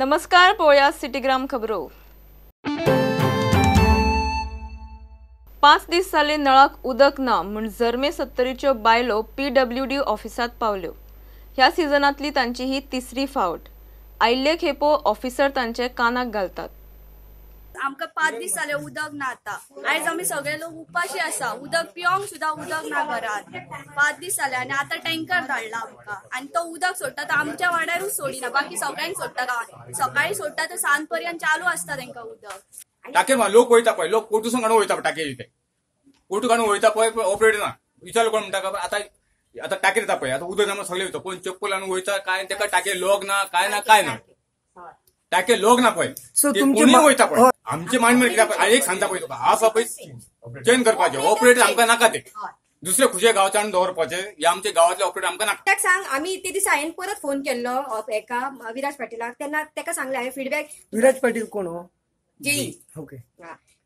नमस्कार, पळया सिटीग्राम खबरो। 5 दीस जाले नळाक उदक ना म्हण जर्मे 70च्यो बायलो PWD ऑफिसात पावल्यो। ह्या सिजनातली तांची ही तिसरी फावट। आयल्ले खेपो ऑफिसर तांचे कानाक घालतात। आमका 5 दीस जाले उदक ना आता। आयज आमी सगळे लोक उपाशी आसा, उदक पिवंक सुद्धा उदक ना घरात। 5 दीस जाले आणि आता टँकर धाडला आमका आणि तो उदक सोडटा तर आमच्या वाड्यारूच सोडिना, बाकी सगळ्यांक सोडटा गावात। सकाळी सोडटा तर सांज पर्यंत चालू असता तांकां उदक। टाके लोक वयता पळय, लोक पोर्टूसून काडून वयता टाके इथे पोर्टू काडून वयता पळय, ऑपरेटर ना विचारलो कोण म्हणटा आता आता टाके येता पळय, आता उदक सगळे वयता, कोण चप्पल आणून वयता काय ताका टाके लोक ना काय ना टाके लोक ना पळय, कोणी वयता पळय। आमचे मांड कित्याक एक सांगता पळय तुका हाफ पळय चेंज करपाचे, ऑपरेटर आमकां नाका ते दुसरे खुजे गांवच्यान दवरपाचे, हे आमचे गावातले ऑपरेटर आमकां नाका। त्याक सांग, आम्ही ते दिसा हांवें परत फोन केल्लो एका विराज पाटीलाक, तेन्ना तेका सांगले हांवें फीडबॅक। विराज पाटील कोण हो? जी ओके।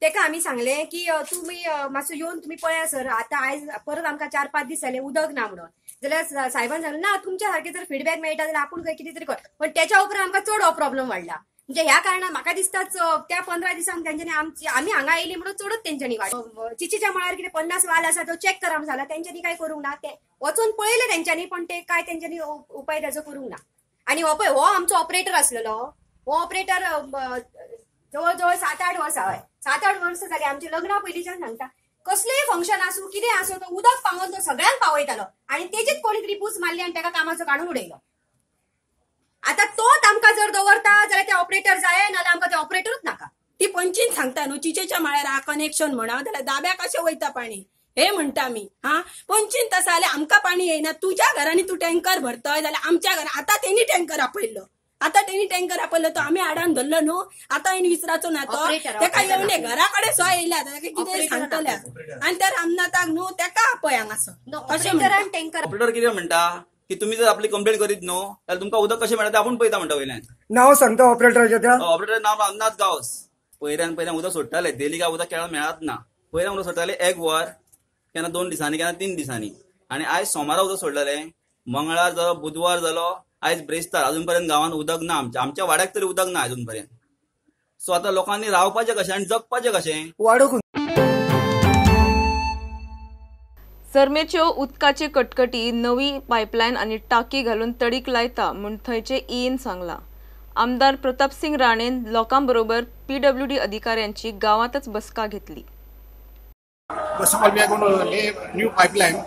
तेका आम्ही सांगले की तुम्ही मातसो येवन तुम्ही पळया सर, आता आयज परत आमकां 4-5 दीस जाले उदक ना म्हणून। जाल्यार साहेबान सांगले ना तुमच्या सारखे जर फीडबॅक मेळटा जाल्यार आपूण खंय कितें तरी कर, पण त्याच्या उपरांत आमकां चड हो प्रॉब्लेम वाडला। म्हणजे ह्या कारणान म्हाका दिसताच त्या 15 दिसांक तेंच्यांनी आमी हांगा येयली म्हणून चडच तेंच्यांनी चिचीच्या मळार कितें 50 वाल आसा तो चेक करा झाला, तेंच्यांनी काय करूंक ना। ते वचून पळयले तेंच्यांनी, पण ते काय तेंच्यांनी उपाय त्याचो करूंक ना। आणि हो पळय हो आमचो ऑपरेटर आसलेलो, हो ऑपरेटर जवळ 7-8 वर्सां हय 7-8 वर्सां जाली आमचे लग्ना पयलींच्यान सांगता, कसलेय फंक्शन आसूं कितें आसूं तो उदक पावोवन तो सगळ्यांक पावयतालो आणि तेजीच कोणी तरी पूस मारली आणि ताका कामाचो काडून उडयलो। आता तोच आमकां जर दवरता जाल्यार ते ऑपरेटर जाय, नाल्यार आमकां ते ऑपरेटरूच नाका। ती पंचीन सांगता न्हू चिचेच्या माळ्यार कनेक्शन म्हणा जाल्यार दाब्याक कशें वयता पाणी हे म्हणटा आमी। पंचीन तसा जाल्यार आमकां पाणी येयना, तुज्या घरांनी तूं टँकर भरतय जाल्यार आमच्या घरात आता तेणी टँकर आपयल्लो, तो आम्ही आडान धरलो न्हू, आता येवन विचारचो ना तो तेका येवन घराकडे सो येयल्या कितें सांगतल्या आणि त्या रामनाथाक न्हू तेका आपय हांगासर अशें टँकर। ऑपरेटर कितें म्हणटा की तुम्ही जर आपली कंप्लेंट करीत न्हू जाल्यार तुमकां उदक कशें मेळटा आपूण पळयता म्हणटा वयल्यान। नाव सांगता ऑपरेटराचें त्या? ऑपरेटर नाव रामनाथ गावस। पयल्यान उदक सोडटाले, डेली काय उदक केळां मेळत ना। पयल्यान उदक सोडटाले 1 वर, केन्ना 2 दिसांनी केन्ना 3 दिसांनी, आणि आयज सोमारा उदक सोडलेले, मंगळार जालो बुधवार जालो, आयज ब्रेस्तार अजून पर्यंत गावात उदक ना, आमच्या वाड्याक तरी उदक ना अजून पर्यंत। सो आता लोकांनी रावपाचें कशें आणि जगपाचें कशें? वाडोक जर्मेच्यो उदकाची कटकटी नवी पायपलायन आणि टाकी घालून तडीक लायता म्हूण थंयचे ईन सांगला। आमदार प्रताप सिंग राणेन लोकांबरोबर PWD अधिकाऱ्यांची गावातच बसका घेतली। First of all, we are going to lay a new pipeline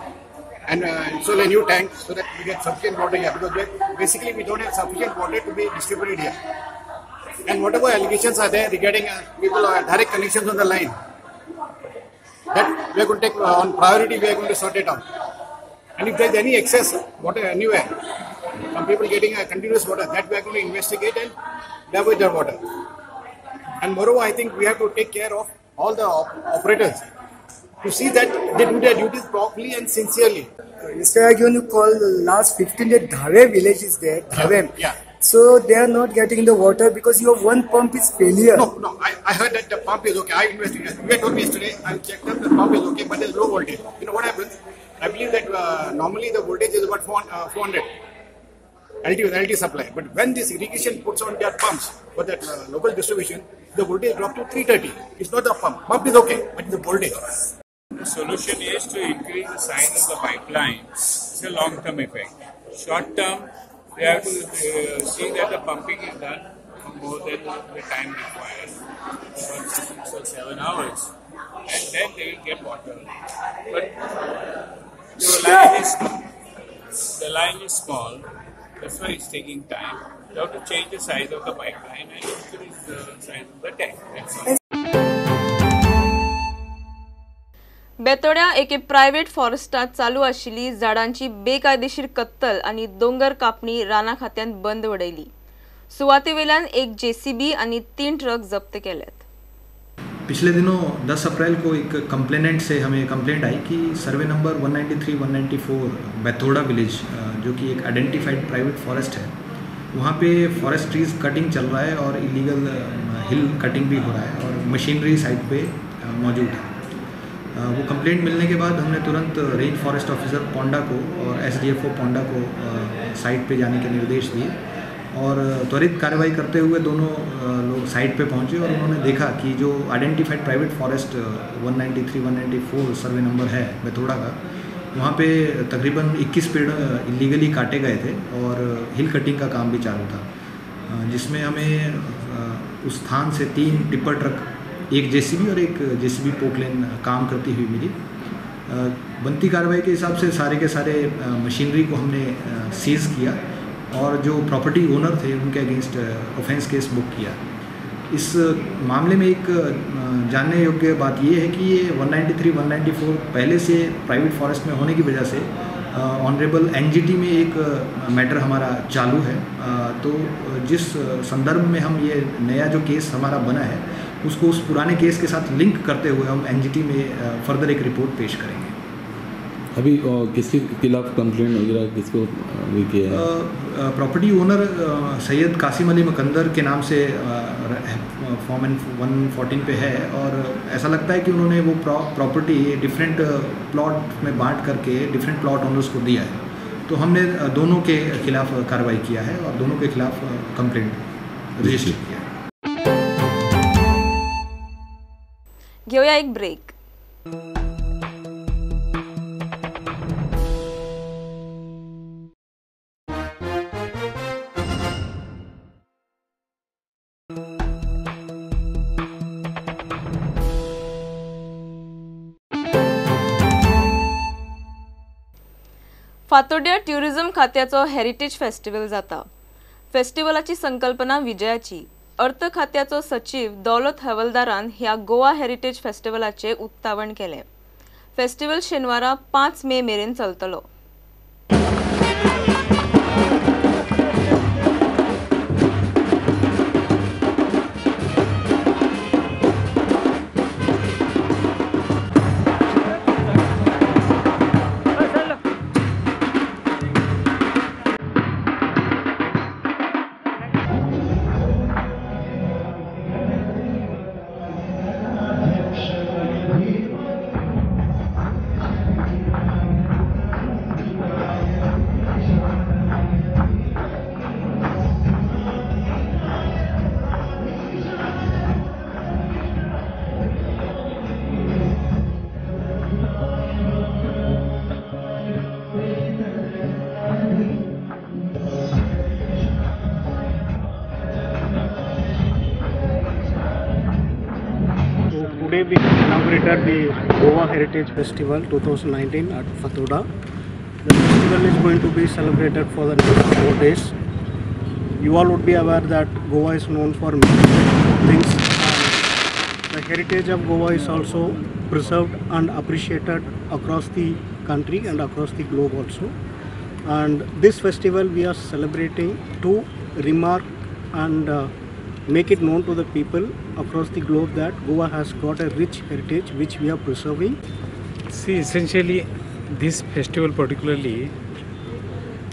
and install a new tank so that we get sufficient water here, because basically we don't have sufficient water to be distributed here. And whatever allegations are there regarding people direct connections on the line, that we are going to take on priority, we are going to sort it out. And if there is any excess water anywhere, some people getting a continuous water, that we are going to investigate and divert their water. And moreover, I think we have to take care of all the operators to see that they do their duties properly and sincerely. Yesterday I given you call the last 15 days. Dhave village is there. Dhave. Yeah. So they are not getting the water because your one pump is failure. No. I heard that the pump is okay. I investigated. You told me yesterday. I checked up. The pump is okay, but there is low voltage. You know what happens? I believe that normally the voltage is about 400 LT supply. But when this irrigation puts on their pumps for that local distribution, the voltage dropped to 330. It's not the pump. Pump is okay, but it's the voltage. The solution is to increase the size of the pipeline. It's a long-term effect. Short-term, they have to see that the pumping is done more than the time required, about 6 or 7 hours, and then they will get water. But the line is small. That's why it's taking time. You have to change the size of the pipeline and increase the size of the tank. That's all. बेतोड्या एके private फॉरेस्टात चालू आशिल्ली झाडांची बेकायदेशीर कत्तल आणि दोंगर कापणी राना खात्यान बंद उडयली। सुवातेवेल्यान एक JCB आणि 3 ट्रक जप्त केल्यात। पिछले दिनों 10 अप्रैल को एक कंप्लेनेंट से हमें कंप्लेंट आई कि सर्वे नंबर 193-194 बेतोड़ा विलेज, जो कि एक आइडेंटिफाइड प्राइवेट फॉरेस्ट है, वहाँ पे फॉरेस्ट ट्रीज कटिंग चल रहा है और इलीगल हिल कटिंग भी हो रहा है और मशीनरी साइट पे मौजूद है। वो कंप्लेंट मिलने के बाद हमने तुरंत रेंज फॉरेस्ट ऑफिसर पोंडा को और SDFO पोंडा को साइट पे जाने के निर्देश दिए और त्वरित कार्रवाई करते हुए दोनों लोग साइट पे पहुंचे और उन्होंने देखा कि जो identified private forest 193-194 survey number है बेथोड़ा का, वहाँ पे तकरीबन 21 पेड़ इलीगली काटे गए थे और हिल कटिंग का काम भी चालू था, जिसमें हमें उस स्थान से 3 टिप्पर ट्रक, एक जेसीबी और एक जेसीबी पोकलेन काम करती हुई मिली। बनती कार्रवाई के हिसाब से सारे के सारे मशीनरी को हमने सीज किया और जो प्रॉपर्टी ओनर थे उनके अगेंस्ट ऑफेंस केस बुक किया। इस मामले में एक जानने योग्य बात ये है कि ये 193-194 पहले से प्राइवेट फॉरेस्ट में होने की वजह से ऑनरेबल एनजीटी में एक मैटर हमारा चालू है। तो जिस संदर्भ में हम ये नया जो केस हमारा बना है उसको उस पुराने केस के साथ लिंक करते हुए हम एनजीटी में फर्दर एक रिपोर्ट पेश करेंगे। अभी किसके खिलाफ कंप्लेंट वगैरह किसको किया है? प्रॉपर्टी ओनर सैयद कासिम अली मुकंदर के नाम से फॉर्म 114 पे है और ऐसा लगता है कि उन्होंने वो प्रॉपर्टी डिफरेंट प्लॉट में बांट करके डिफरेंट प्लॉट ओनर्स को दिया है। तो हमने दोनों के खिलाफ कार्रवाई किया है और दोनों के खिलाफ कंप्लेंट रजिस्टर किया है। घेऊया एक ब्रेक। फातोड्या ट्युरिझम खात्याचो हेरिटेज फेस्टिवल जाता। फेस्टिवलाची संकल्पना विजयाची। अर्थ खात्याचो सचिव दौलत हवलदारान ह्या गोवा हेरिटेज फेस्टिवलाचे उक्तावण केले। फेस्टिवल शेनवारा 5 मे मेरेन चलतलो। Today we inaugurated the Goa Heritage Festival 2019 at Fathoda. The festival is going to be celebrated for the next 4 days. You all would be aware that Goa is known for many things. The heritage of Goa is also preserved and appreciated across the country and across the globe also. And this festival we are celebrating to remark and make it known to the people across the globe that Goa has got a rich heritage which we are preserving. See, essentially this festival particularly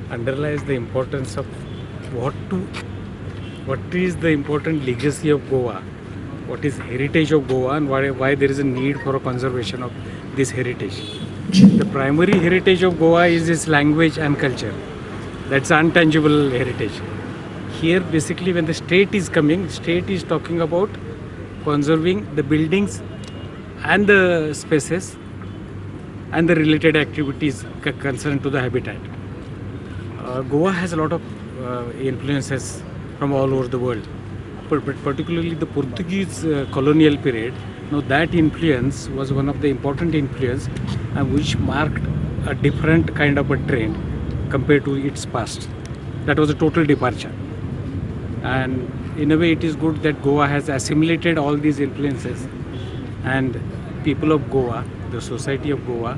underlies the importance of what is the important legacy of Goa, what is heritage of Goa, and why there is a need for a conservation of this heritage. The primary heritage of Goa is its language and culture. That's untangible heritage. Here basically when the state is coming, state is talking about conserving the buildings and the spaces and the related activities concerned to the habitat. Goa has a lot of influences from all over the world, but particularly the Portuguese colonial period. Now that influence was one of the important influence which marked a different kind of a trend compared to its past. That was a total departure. And in a way it is good that Goa has assimilated all these influences, and people of Goa, the society of Goa,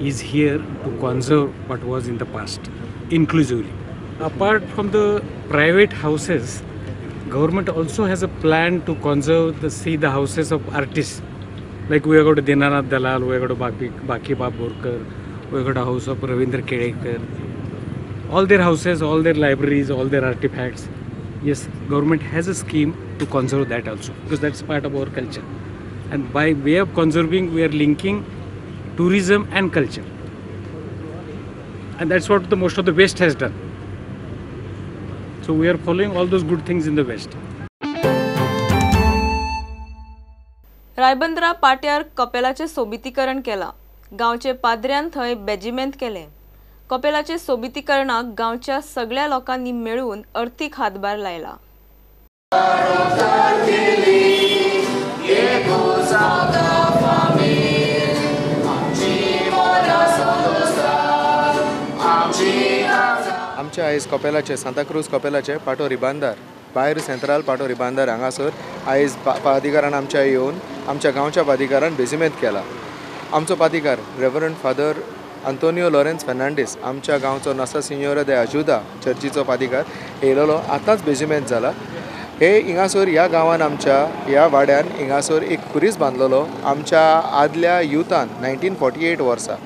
is here to conserve what was in the past inclusively. Apart from the private houses, government also has a plan to conserve the houses of artists. Like we have got Dinanath Dalal, we have got Baki Bab Borkar, we have got a house of Ravindra Kedekar. All their houses, all their libraries, all their artifacts. Yes, government has a scheme to conserve that also, because that's part of our culture. And by way of conserving, we are linking tourism and culture. And that's what the most of the West has done. So we are following all those good things in the West. रायबंदरा पाट्यार कपेलाचे सोबितीकरण केला. गांवचे पाद्र्यान थंय बेजिमेंत केले. कपेलाचे सोबितीकरणाक गांवच्या सगळ्या लोकांनी मेळून अर्थीक हातभार लायला. आमच्या आयज कपेलाचे सांताक्रूज कपेलाचे पाटो रिबांदार भायर सेंट्रल पाटो रिबांदार हांगासर आयज पादिकारान आमच्या येवन आमच्या गांवच्या पादिकारान बेजिमेंत केला. आमचो पादिकार रेव्हरंड फादर आंतोनियो लॉरेन्स फेर्नांडीस आमच्या गांवचो नॉस्ट्रा सिन्योरा दे अजुदा चर्चीचो पादिकार येयलो आतांच बेजिमेंत जाला. हे हिंगासर ह्या गांवान आमच्या ह्या वाड्यान हिंगासर एक खुरीस बांदलेलो आमच्या आदल्या युथान 1948 वर्सा.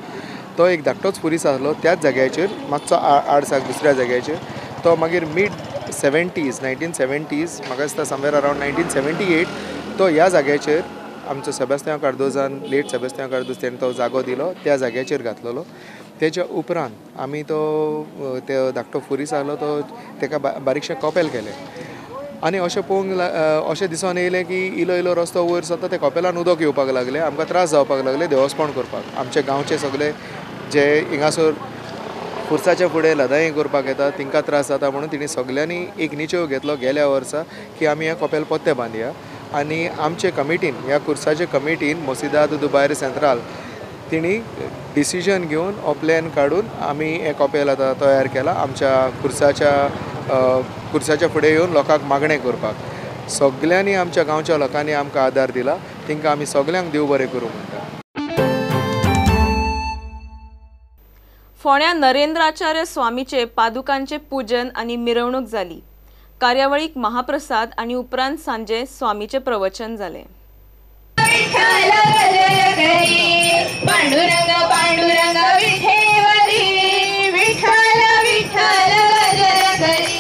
तो एक धाकटोच खुरीस आसलो त्याच जाग्याचेर मातसो आडसाक दुसऱ्या जाग्याचेर. तो मागीर मिड 1970s म्हाका दिसता समवेर अरावंड 1978 तो ह्या जाग्याचेर आमचो सेबॅस्टियन कार्दोजान लेट सेबॅस्टियन कार्दोज तेणें तो जागो दिलो त्या जाग्याचेर घातलेलो. तेच्या उपरांत आमी तो धाकटो खुरीस आसलो तो तेका बारीकशें कपेल केलें. आनी अशें पळोवंक अशें दिसून येयलें की इलो इलो रस्तो वयर सता ते कपेलान उदक येवपाक लागलें. आमकां त्रास जावपाक लागले देवस्पण करपाक. आमचे गांवचे सगळे जे हिंगासर खुर्साच्या फुडें लदाई करपाक येता तांकां त्रास जाता म्हणून तेणी सगल्यांनी एक निचेव घेतलो गेल्या वर्सा की आमी हें कपेल पोत्तें बांदया. आनी आमचे कमिटीन ह्या खुर्साचे कमिटीन मोसिदाद दुबायर सेंट्रल तेणी डिसिजन घेवन हो प्लॅन काडून आमी हें कपेल आतां तयार केला. आमच्या खुर्साच्या फुडें येवन लोकांक मागणें करपाक सगल्यांनी आमच्या गांवच्या लोकांनी आमकां आदार दिला. तांकां आमी सगल्यांक देव बरें करूं म्हणटा. फोंड्या नरेंद्राचार्य स्वामीचे पादुकांचे पूजन आणि मिरवणूक जाली. कार्यावळीक महाप्रसाद आणि उपरांत सांजे स्वामीचे प्रवचन जाले. पांडुरंग पांडुरंग विठेवरी विठ्ठल विठ्ठल गजर करी.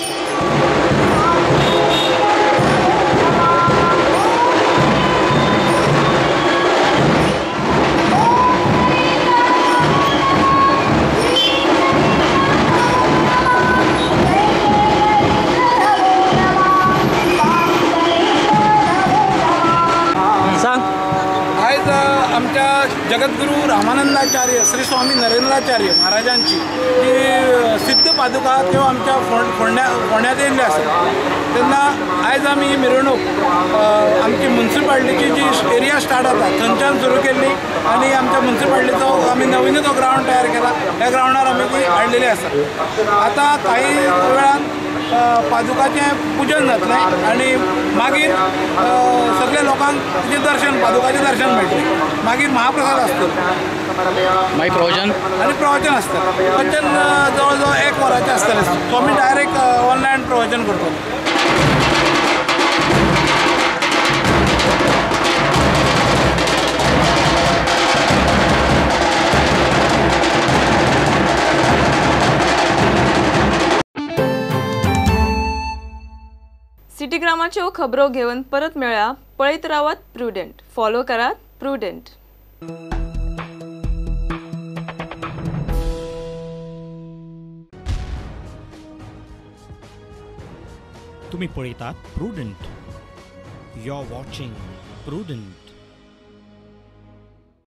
जगद्गुरू रामानंदाचार्य श्री स्वामी नरेंद्राचार्य महाराजांची जी सिद्ध पादुका त्यो आमच्या फोंड्यात येयल्ली आसा. तेन्ना आयज आमी ही मिरवणूक आमची म्युन्सिपाल्टीची जी एरिया स्टार्ट जाता थंयच्यान सुरू केल्ली आनी आमच्या म्युन्सिपाल्टीचो आमी नवीनच हो ग्रावंड तयार केला. ह्या ग्रावंडार आमी ती हाडलेली आसा. आतां काही वेळान पादुकाचें पूजन जातलें आनी मागीर सगळ्या लोकांक तिचें दर्शन पादुकाचें दर्शन मेळटलें. मागीर महाप्रसाद आसतलो मागीर प्रवचन आसतलें. प्रवचन जवळ जवळ 1 वराचें आसतलें. सो आमी डायरेक्ट ऑनलायन प्रवचन करतले. सिटी ग्रामाच्यो खबरो घेवन परत मेळ्या. पळयत रावात प्रुडंट. फॉलो करात प्रुडंट. तुम्ही पळयतात Prudent. You are watching prudent.